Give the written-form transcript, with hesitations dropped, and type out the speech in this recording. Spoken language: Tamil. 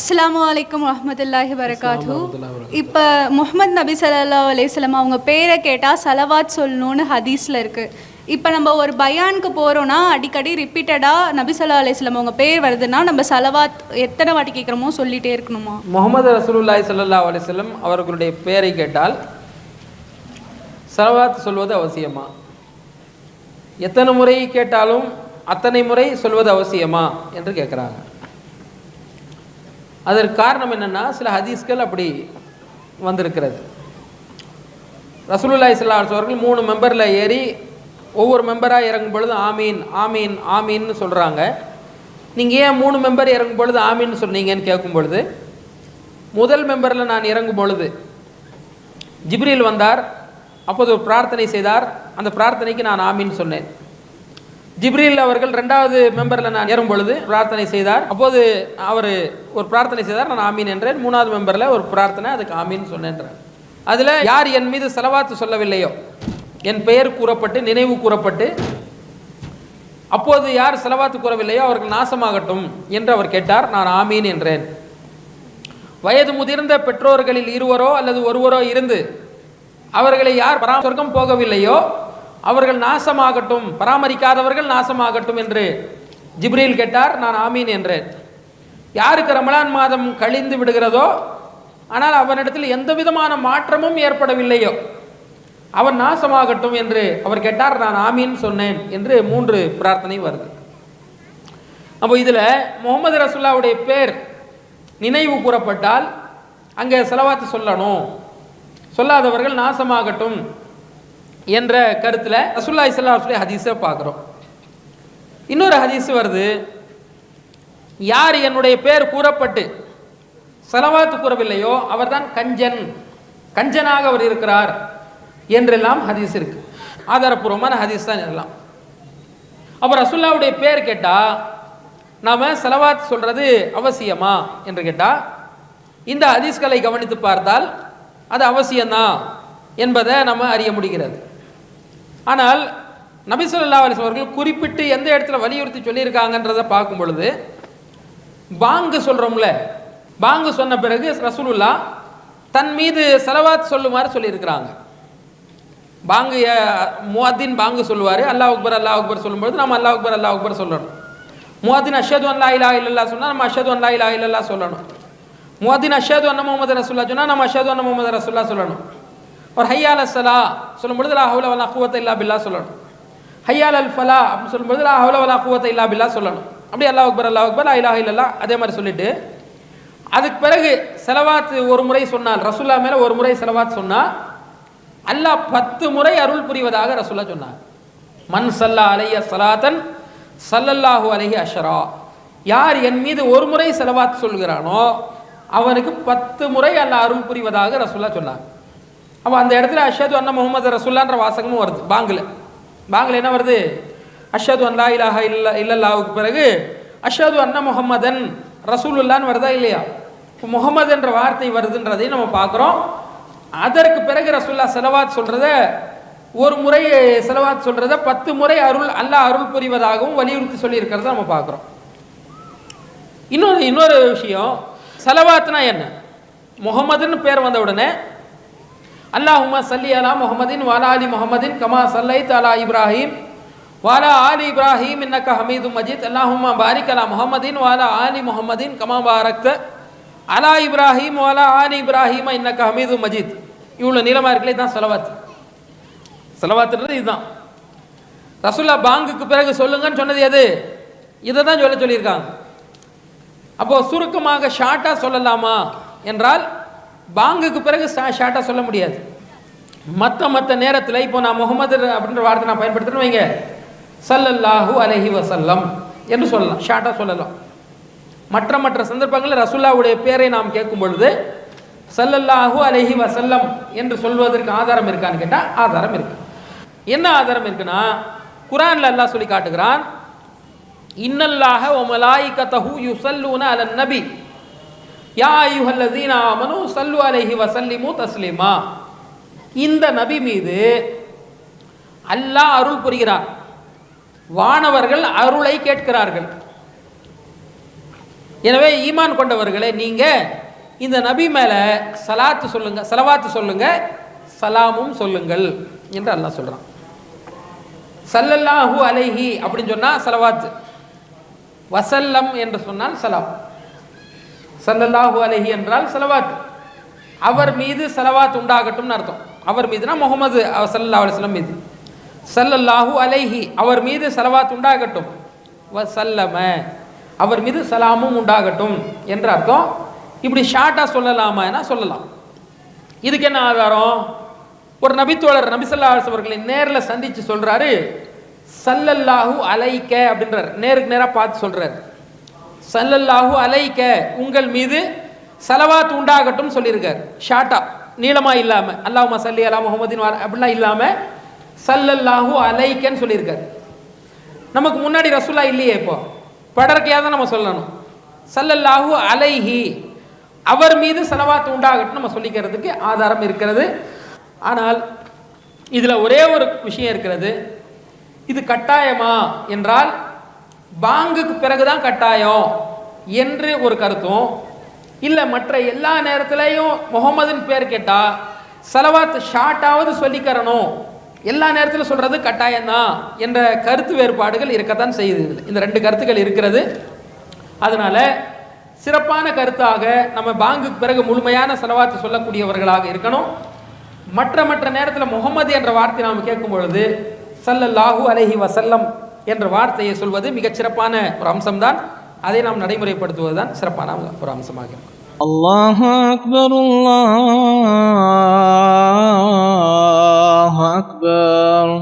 அஸ்ஸலாமு அலைக்கும் வரஹ்மத்துல்லாஹி வரகாத்து. இப்போ முஹம்மது நபி ஸல்லல்லாஹு அலைஹி வஸல்லம் அவங்க பேரை கேட்டால் சலவாத் சொல்லணும்னு ஹதீஸில் இருக்குது. இப்போ நம்ம ஒரு பயானுக்கு போகிறோன்னா அடிக்கடி ரிப்பீட்டடாக நபி ஸல்லல்லாஹு அலைஹி வஸல்லம் அவங்க பேர் வருதுன்னா நம்ம சலவாத் எத்தனை வாட்டி கேட்குறோமோ சொல்லிகிட்டே இருக்கணுமா? முஹம்மது ரசூலுல்லாஹி ஸல்லல்லாஹு அலைஹி வஸல்லம் அவர்களுடைய பெயரை கேட்டால் சலவாத் சொல்வது அவசியமா? எத்தனை முறை கேட்டாலும் அத்தனை முறை சொல்வது அவசியமா என்று கேட்குறாங்க. அதற்கு காரணம் என்னென்னா, சில ஹதீஸ்கள் அப்படி வந்திருக்கிறது. ரசூலுல்லாஹி ஸல்லல்லாஹு அலைஹி வஸல்லம் அவர்கள் 3 மெம்பரில் ஏறி ஒவ்வொரு மெம்பராக இறங்கும் பொழுது ஆமீன் ஆமீன் ஆமீன்னு சொல்கிறாங்க. நீங்கள் ஏன் 3 மெம்பர் இறங்கும் பொழுது ஆமீன்னு சொன்னீங்கன்னு கேட்கும் பொழுது, முதல் மெம்பரில் நான் இறங்கும் பொழுது ஜிப்ரீல் வந்தார், அப்போது ஒரு பிரார்த்தனை செய்தார், அந்த பிரார்த்தனைக்கு நான் ஆமீன் சொன்னேன். ஜிப்ரீல் அவர்கள் 2வது மெம்பரில் நான் ஏறும் பொழுது பிரார்த்தனை செய்தார், அப்போது அவர் ஒரு பிரார்த்தனை செய்தார், நான் ஆமீன் என்றேன். 3வது மெம்பரில் ஒரு பிரார்த்தனை, அதுக்கு ஆமீன் சொன்னேன்றார். அதில் யார் என் மீது சலவாத்து சொல்லவில்லையோ, என் பெயர் கூறப்பட்டு நினைவு கூறப்பட்டு அப்போது யார் சலவாத்து கூறவில்லையோ அவர்கள் நாசமாகட்டும் என்று அவர் கேட்டார். நான் ஆமீன் என்றேன். வயது முதிர்ந்த பெற்றோர்களில் இருவரோ அல்லது ஒருவரோ இருந்து அவர்களை யார் சொர்க்கம் போகவில்லையோ அவர்கள் நாசமாகட்டும், பராமரிக்காதவர்கள் நாசமாகட்டும் என்று ஜிப்ரீல் கேட்டார். நான் ஆமீன் என்றேன். யாருக்கு ரமலான் மாதம் கழிந்து விடுகிறதோ, ஆனால் அவனிடத்தில் எந்த விதமான மாற்றமும் ஏற்படவில்லையோ அவன் நாசமாகட்டும் என்று அவர் கேட்டார். நான் ஆமீன் சொன்னேன் என்று 3 பிரார்த்தனை வருது. அப்போ இதில் முகமது ரசூலுல்லாஹ்வுடைய பேர் நினைவு கூறப்பட்டால் அங்கே ஸலவாத்து சொல்லணும், சொல்லாதவர்கள் நாசமாகட்டும் என்ற கருத்தில் ரசூலுல்லாஹி ஸல்லல்லாஹு அலைஹி வஸல்லம் ஹதீஸை பார்க்குறோம். இன்னொரு ஹதீஸ் வருது, யார் என்னுடைய பேர் கூறப்பட்டு ஸலவாத்து கூறவில்லையோ அவர்தான் கஞ்சன், கஞ்சனாக அவர் இருக்கிறார் என்றெல்லாம் ஹதீஸ் இருக்கு. ஆதாரப்பூர்வமான ஹதீஸ் தான் இதெல்லாம். அப்போ ரசூலுல்லாஹ்வுடைய பேர் கேட்டால் நாம் ஸலவாத் சொல்றது அவசியமா என்று கேட்டால், இந்த ஹதீஸ்களை கவனித்து பார்த்தால் அது அவசியம்தான் என்பதை நம்ம அறிய முடிகிறது. ஆனால் நபி ஸல்லல்லாஹு அலைஹி வஸல்லம் அவர்கள் குறிப்பிட்டு எந்த இடத்துல வலியுறுத்தி சொல்லியிருக்காங்கன்றதை பார்க்கும் பொழுது, பாங்கு சொல்கிறோம்ல, பாங்கு சொன்ன பிறகு ரசூலுல்லாஹ் தன் மீது ஸலவாத் சொல்லுமாறு சொல்லியிருக்கிறாங்க. பாங்கு முஅத்தின் பாங்கு சொல்லுவார், அல்லாஹ் அக்பர் சொல்லும்பொழுது நம்ம அல்லாஹ் அக்பர் சொல்லணும். முஅத்தின் அஷ்ஹது அன் லா இலாஹா இல்லல்லாஹ் சொன்னால் நம்ம அஷ்ஹது அன் லா இலாஹா இல்லல்லாஹ் சொல்லணும். முஅத்தின் அஷ்ஹது அன்ன முஹம்மது ரசூலுல்லாஹ் சொன்னால் நம்ம அஷ்ஹது அன்ன முஹம்மது ரசூலுல்லாஹ் சொல்லணும். ஒரு ஹய்யா அலஸ் ஸலா சொல்லும்பொழுது லா ஹவுல வலா குவத்த இல்லா பில்லாஹ் சொல்லணும். ஹய்யா அல் ஃபலா அப்படின்னு சொல்லும்பொழுது லா ஹவுல வலா குவத்த இல்லா பில்லாஹ் சொல்லணும். அப்படி அல்லாஹ் அக்பர் லா இலாஹா இல்லல்லாஹ் அதே மாதிரி சொல்லிட்டு, அதுக்கு பிறகு ஸலவாத் ஒரு முறை சொன்னால், ரசூலுல்லாஹ் மேலே ஒரு முறை ஸலவாத் சொன்னால் அல்லாஹ் 10 முறை அருள் புரிவதாக ரசூலுல்லாஹ் சொன்னார். மன் ஸல்லா அலைய ஸலாத்தன் ஸல்லல்லாஹு அலைஹி அஷ்ரா, யார் என் மீது ஒரு முறை ஸலவாத் சொல்கிறானோ அவனுக்கு 10 முறை அல்லாஹ் அருள் புரிவதாக ரசூலுல்லாஹ் சொன்னார். அப்போ அந்த இடத்துல அஷ்ஹது அன்ன முஹம்மது ரசூலுல்லாஹ்ன்ற வாசகமும் வருது. பாங்கில் என்ன வருது? அஷ்ஹது அன் லா இலாஹா இல்லல்லாஹுக்கு பிறகு அஷ்ஹது அன்ன முஹம்மதன் ரசூலுல்லாஹ்னு வருதா இல்லையா? இப்போ முஹம்மது என்ற வார்த்தை வருதுன்றதையும் நம்ம பார்க்குறோம். அதற்கு பிறகு ரசூலுல்லாஹ் ஸலவாத் சொல்கிறத, ஒரு முறை ஸலவாத் சொல்கிறத 10 முறை அல்லாஹ் அருள் புரிவதாகவும் வலியுறுத்தி சொல்லியிருக்கிறத நம்ம பார்க்குறோம். இன்னொரு விஷயம், ஸலவாத்னா என்ன? முஹம்மதுன்னு பேர் வந்த உடனே அல்லாஹும்ம ஸல்லி அலா முஹம்மதின் வஅலா ஆலி முஹம்மதின் கமா ஸல்லைத அலா இப்ராஹீம் வஅலா ஆலி இப்ராஹீம் இன்னக ஹமீதும் மஜீத் அல்லாஹும்ம பாரிக் அலா முஹம்மதின் வஅலா ஆலி முஹம்மதின் கமா பாரக்த அலா இப்ராஹீம் வஅலா ஆலி இப்ராஹீம் இன்னக ஹமீதும் மஜீத். இவ்வளோ நீளமாக இருக்கல, இதுதான் ஸலவாத். ஸலவாத்ன்றது இதுதான். ரசூலுல்லாஹ் பாங்குக்கு பிறகு சொல்லுங்கன்னு சொன்னது எது? இதை தான் சொல்லியிருக்காங்க. அப்போது சுருக்கமாக ஷார்ட்டாக சொல்லலாமா என்றால், பாங்குக்கு பிறகு ஷார்ட்டாக சொல்ல முடியாது. மற்ற நேரத்தில் இப்போ நான் முஹம்மது அப்படின்ற வார்த்தை நான் பயன்படுத்துகிறேன்னு வைங்க, ஸல்லல்லாஹு அலைஹி வஸல்லம் என்று சொல்லலாம், ஷார்ட்டாக சொல்லலாம். மற்ற சந்தர்ப்பங்களில் ரசூலுல்லாஹ்வுடைய பேரை நாம் கேட்கும் பொழுது ஸல்லல்லாஹு அலைஹி வஸல்லம் என்று சொல்வதற்கு ஆதாரம் இருக்கான்னு கேட்டால் ஆதாரம் இருக்கு. என்ன ஆதாரம் இருக்குன்னா, குர்ஆன்ல அல்லாஹ் சொல்லி காட்டுகிறான், இன்னல்லாஹ வ மலாயிகத்தஹு யுஸல்லூன அலன் நபி யா அய்யுஹல்லதீன ஆமனூ ஸல்லு அலைஹி வஸல்லிமு தஸ்லீமா. இந்த நபி மீது அல்லாஹ் அருள் புரிகிறார், வானவர்கள் அருளை கேட்கிறார்கள். எனவே ஈமான் கொண்டவர்களே, நீங்கள் இந்த நபி மேலே சலாத்து சொல்லுங்கள், சலவாத்து சொல்லுங்கள், சலாமும் சொல்லுங்கள் என்று அல்லாஹ் சொல்கிறான். ஸல்லல்லாஹு அலைஹி அப்படின்னு சொன்னால் சலவாத்து, வசல்லம் என்று சொன்னால் சலாம். ஸல்லல்லாஹு அலைஹி என்றால் சலவாத், அவர் மீது சலவாத் உண்டாகட்டும்னு அர்த்தம். அவர் மீதுனா முகமது ஸல்லல்லாஹு அலைஹி வஸல்லம் மீது, ஸல்லல்லாஹு அலைஹி அவர் மீது சலவாத் உண்டாகட்டும், வசல்லம அவர் மீது சலாமும் உண்டாகட்டும் என்ற அர்த்தம். இப்படி ஷார்ட்டாக சொல்லலாமா? சொல்லலாம். இதுக்கு என்ன ஆதாரம்? ஒரு நபித்தோழர் நபி ஸல்லல்லாஹு அலைஹி அவர்களை நேரில் சந்தித்து சொல்கிறாரு, ஸல்லல்லாஹு அலைக்க அப்படின்றார், நேருக்கு நேராக பார்த்து சொல்கிறார். ஸல்லல்லாஹு அலைக்க உங்கள் மீது சலவாத் உண்டாகட்டும் சொல்லியிருக்கார். ஷார்ட்டா, நீளமாக இல்லாமல், அல்லாஹும்ம ஸல்லி அலா முஹம்மதின் அப்படிலாம் இல்லாமல் ஸல்லல்லாஹு அலைக்கன்னு சொல்லியிருக்கார். நமக்கு முன்னாடி ரசூலா இல்லையே, இப்போ படர்க்கையாக தான் நம்ம சொல்லணும். ஸல்லல்லாஹு அலைஹி அவர் மீது சலவாத் உண்டாகட்டும் நம்ம சொல்லிக்கிறதுக்கு ஆதாரம் இருக்கிறது. ஆனால் இதில் ஒரே ஒரு விஷயம் இருக்கிறது. இது கட்டாயமா என்றால் பாங்குக்கு பிறகுதான் கட்டாயம் என்று ஒரு கருத்தும், இல்லை மற்ற எல்லா நேரத்திலையும் முகமதுன்னு பேர் கேட்டால் சலவாத் ஷார்ட்டாவது சொல்லிக்கிறணும், எல்லா நேரத்திலும் சொல்கிறது கட்டாயம்தான் என்ற கருத்து வேறுபாடுகள் இருக்கத்தான் செய்யுது. இந்த ரெண்டு கருத்துக்கள் இருக்கிறது. அதனால சிறப்பான கருத்தாக நம்ம பாங்குக்கு பிறகு முழுமையான சலவாத்து சொல்லக்கூடியவர்களாக இருக்கணும். மற்ற நேரத்தில் முகமது என்ற வார்த்தை நாம் கேட்கும் பொழுது ஸல்லல்லாஹு அலைஹி வஸல்லம் என்ற வார்த்தையை சொல்வது மிகச் சிறப்பான ஒரு அம்சம்தான். அதை நாம் நடைமுறைப்படுத்துவது தான் சிறப்பான ஒரு அம்சமாக இருக்கும். அல்லாஹு அக்பர், அல்லாஹு அக்பர்.